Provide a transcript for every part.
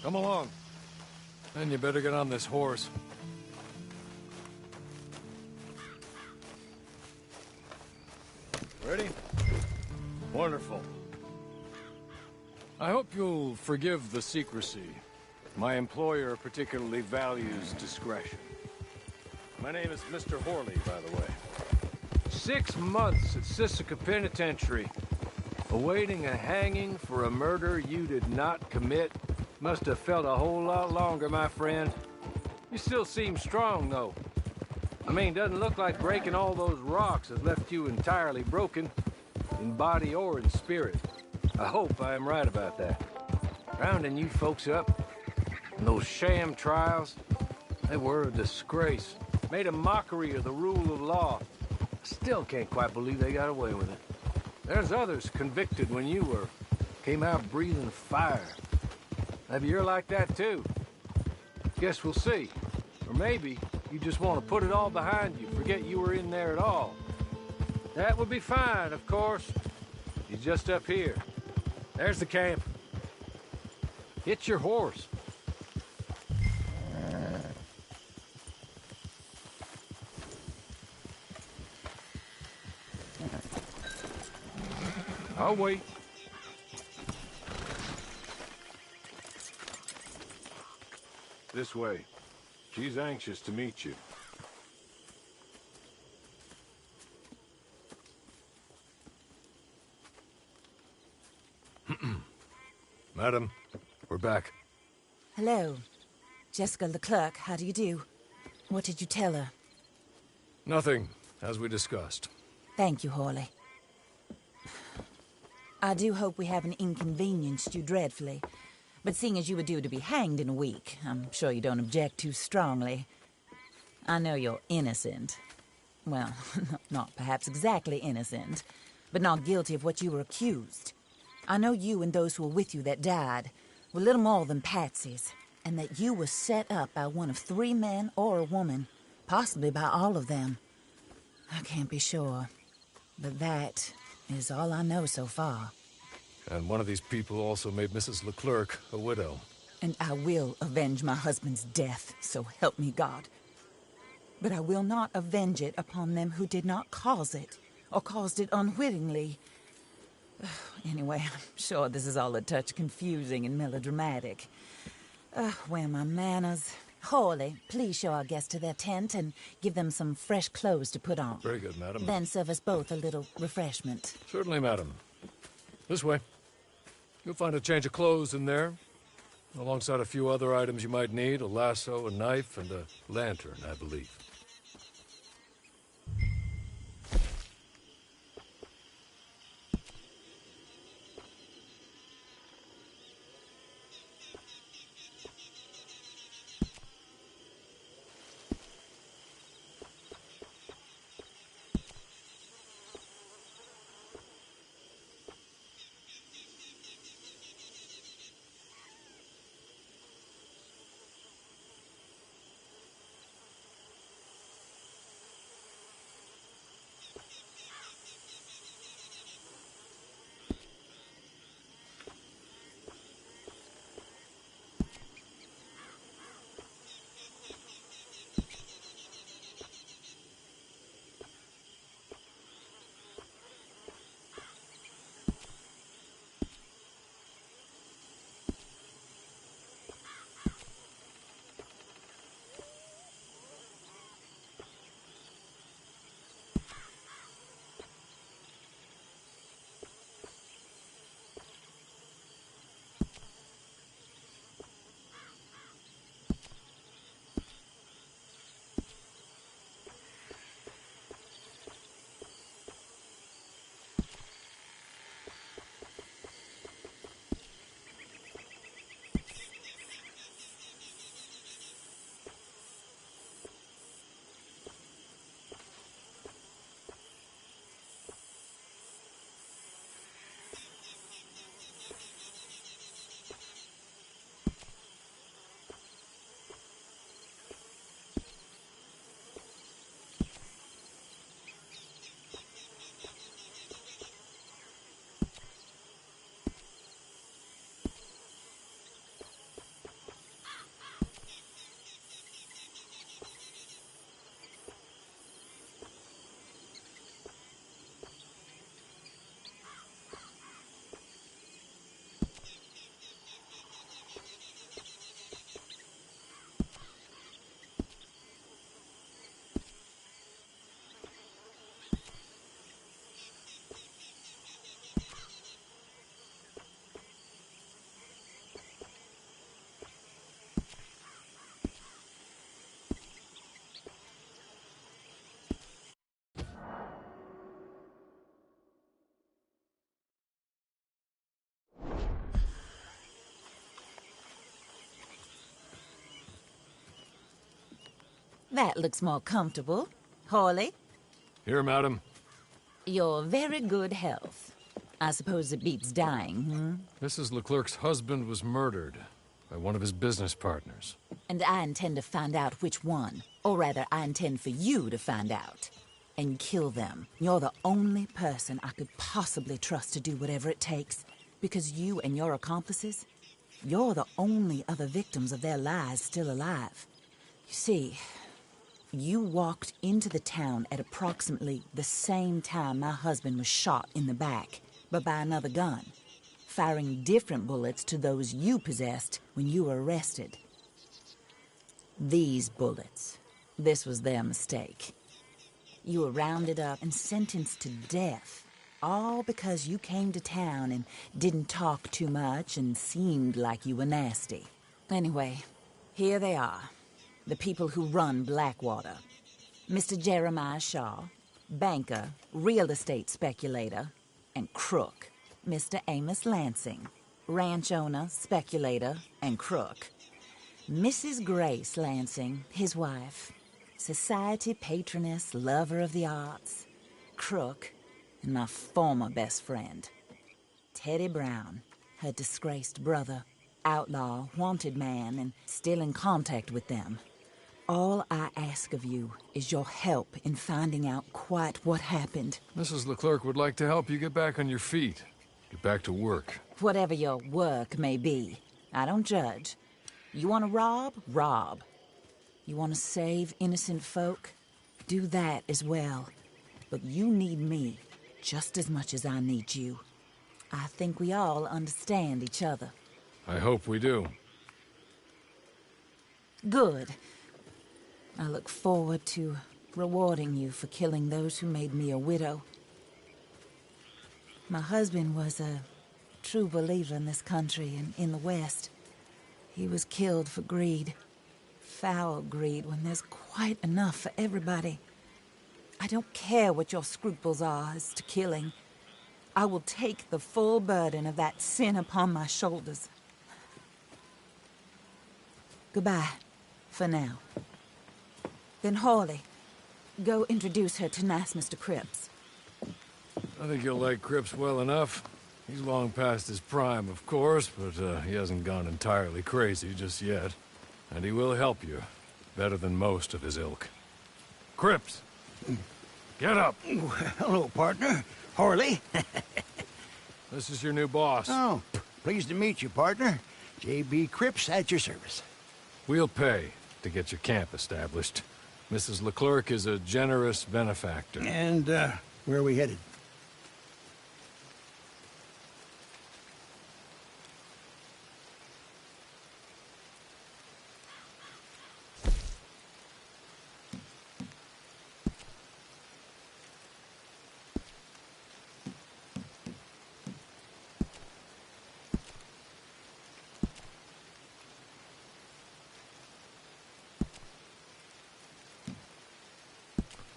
Come along. And you better get on this horse. Ready? Wonderful. I hope you'll forgive the secrecy. My employer particularly values discretion. My name is Mr. Horley, by the way. 6 months at Sisika Penitentiary, awaiting a hanging for a murder you did not commit. Must have felt a whole lot longer, my friend. You still seem strong, though. I mean, doesn't look like breaking all those rocks has left you entirely broken, in body or in spirit. I hope I am right about that. Rounding you folks up, and those sham trials, they were a disgrace. Made a mockery of the rule of law. I still can't quite believe they got away with it. There's others convicted when you were. Came out breathing fire. Maybe you're like that too. Guess we'll see. Or maybe you just want to put it all behind you, forget you were in there at all. That would be fine, of course. He's just up here. There's the camp. Hit your horse. I'll wait. This way. She's anxious to meet you. Madam, we're back. Hello. Jessica Leclerc, how do you do? What did you tell her? Nothing, as we discussed. Thank you, Horley. I do hope we haven't inconvenienced you dreadfully. But seeing as you were due to be hanged in a week, I'm sure you don't object too strongly. I know you're innocent. Well, not perhaps exactly innocent, but not guilty of what you were accused. I know you and those who were with you that died were little more than patsies, and that you were set up by one of 3 men or a woman, possibly by all of them. I can't be sure, but that is all I know so far. And one of these people also made Mrs. Leclerc a widow. And I will avenge my husband's death, so help me God. But I will not avenge it upon them who did not cause it, or caused it unwittingly. Anyway, I'm sure this is all a touch confusing and melodramatic. Where are my manners? Horley, please show our guests to their tent and give them some fresh clothes to put on. Very good, madam. Then serve us both a little refreshment. Certainly, madam. This way. You'll find a change of clothes in there, alongside a few other items you might need, a lasso, a knife, and a lantern, I believe. That looks more comfortable. Hawley, Here, madam. your very good health. I suppose it beats dying, Mrs. Leclerc's husband was murdered by one of his business partners. And I intend to find out which one. Or rather, I intend for you to find out. And kill them. You're the only person I could possibly trust to do whatever it takes. Because you and your accomplices, you're the only other victims of their lies still alive. You see, you walked into the town at approximately the same time my husband was shot in the back, but by another gun, firing different bullets to those you possessed when you were arrested. These bullets, this was their mistake. You were rounded up and sentenced to death, all because you came to town and didn't talk too much and seemed like you were nasty. Anyway, here they are, the people who run Blackwater. Mr. Jeremiah Shaw, banker, real estate speculator, and crook. Mr. Amos Lansing, ranch owner, speculator, and crook. Mrs. Grace Lansing, his wife, society patroness, lover of the arts, crook, and my former best friend. Teddy Brown, her disgraced brother, outlaw, wanted man, and still in contact with them. All I ask of you is your help in finding out quite what happened. Mrs. Leclerc would like to help you get back on your feet. Get back to work. Whatever your work may be, I don't judge. You want to rob? Rob. You want to save innocent folk? Do that as well. But you need me just as much as I need you. I think we all understand each other. I hope we do. Good. I look forward to rewarding you for killing those who made me a widow. My husband was a true believer in this country and in the West. He was killed for greed. Foul greed when there's quite enough for everybody. I don't care what your scruples are as to killing. I will take the full burden of that sin upon my shoulders. Goodbye, for now. Then Hawley, go introduce her to nice Mr. Cripps. I think you'll like Cripps well enough. He's long past his prime, of course, but he hasn't gone entirely crazy just yet. And he will help you, better than most of his ilk. Cripps! Get up! Hello, partner. Hawley. This is your new boss. Oh, pleased to meet you, partner. J.B. Cripps at your service. We'll pay to get your camp established. Mrs. Leclerc is a generous benefactor. And, where are we headed?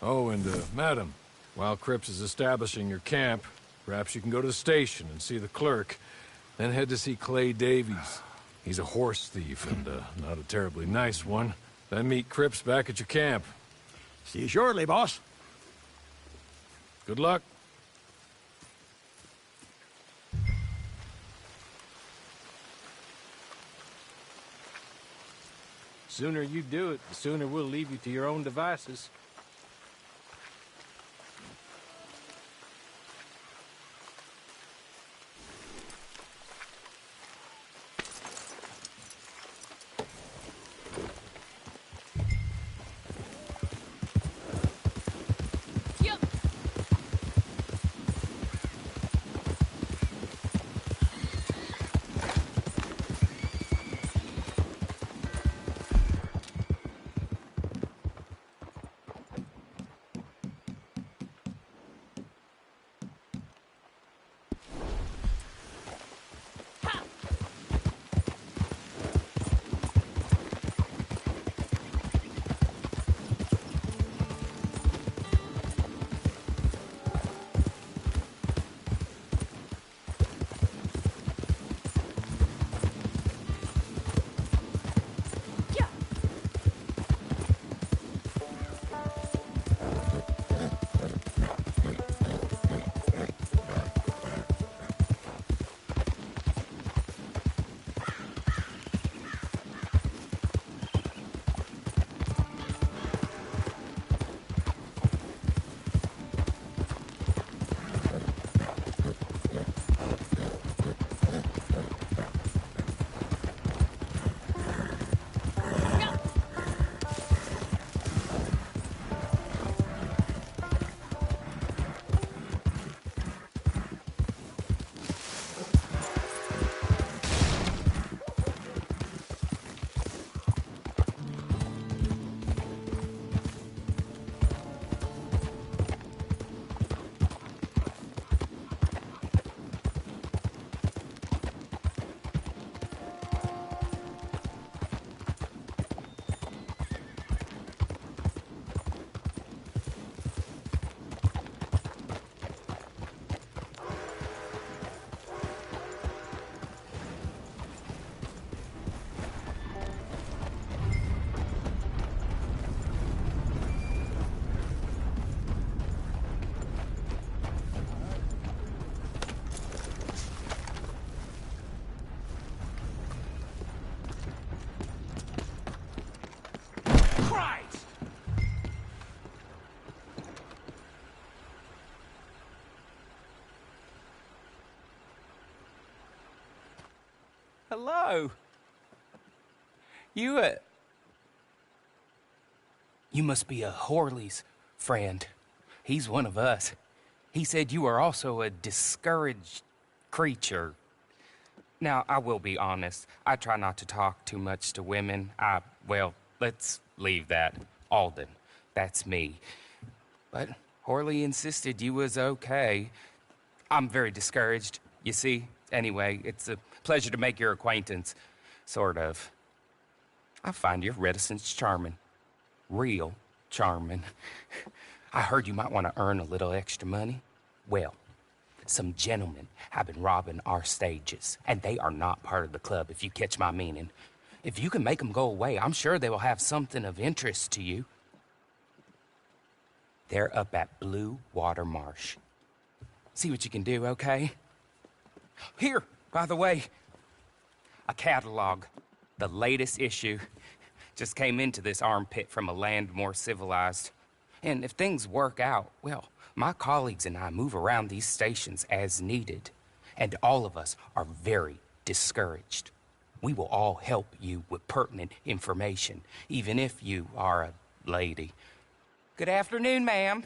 Oh, and, madam, while Cripps is establishing your camp, perhaps you can go to the station and see the clerk, then head to see Clay Davies. He's a horse thief and, not a terribly nice one. Then meet Cripps back at your camp. See you shortly, boss. Good luck. Sooner you do it, the sooner we'll leave you to your own devices. hello. You must be a Horley's friend. He's one of us. He said you are also a discouraged creature. Now, I will be honest. I try not to talk too much to women. Well, let's leave that. Alden, that's me. But Horley insisted you was okay. I'm very discouraged, you see. Anyway, it's a pleasure to make your acquaintance. Sort of. I find your reticence charming. Real charming. I heard you might want to earn a little extra money. Well, some gentlemen have been robbing our stages, and they are not part of the club, if you catch my meaning. If you can make them go away, I'm sure they will have something of interest to you. They're up at Blue Water Marsh. See what you can do, okay? Here, by the way, a catalog. The latest issue just came into this armpit from a land more civilized. And if things work out, well, my colleagues and I move around these stations as needed. And all of us are very discouraged. We will all help you with pertinent information, even if you are a lady. Good afternoon, ma'am.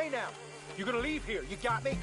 Hey now, you're gonna leave here, you got me?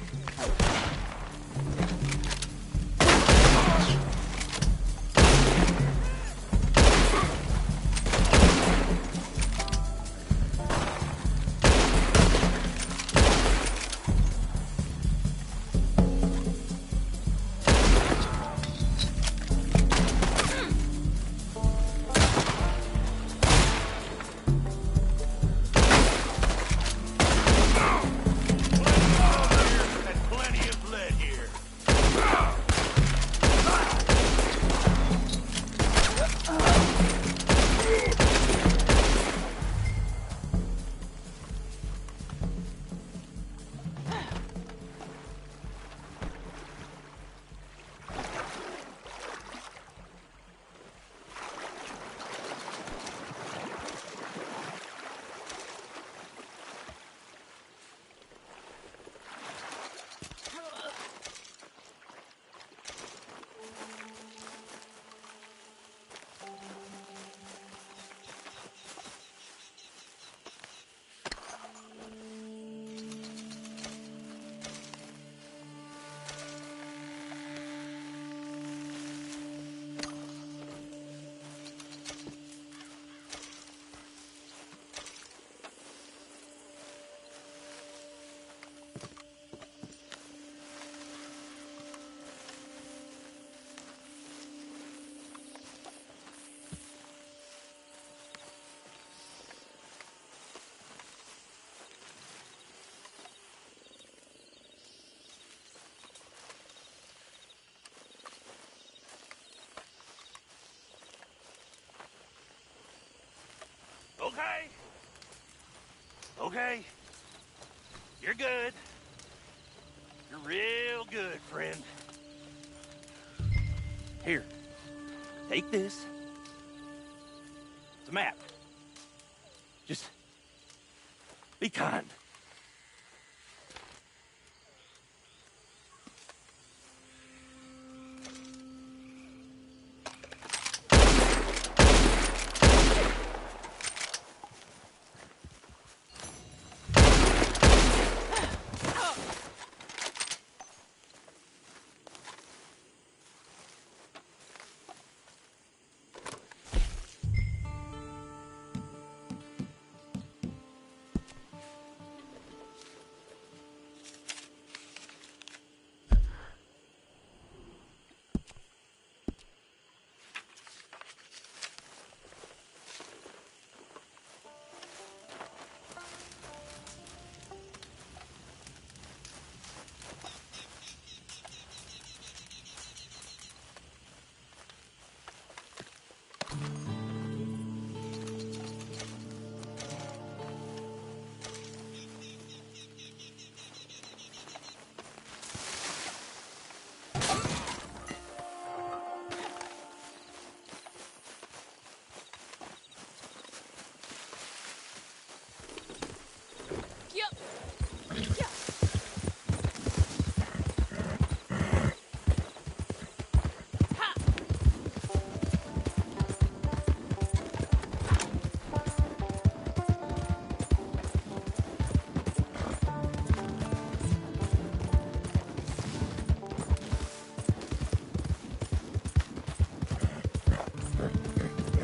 Okay. You're good. You're real good, friend. Here. Take this. It's a map. Just be kind.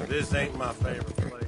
This ain't my favorite place.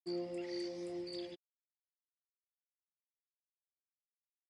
you.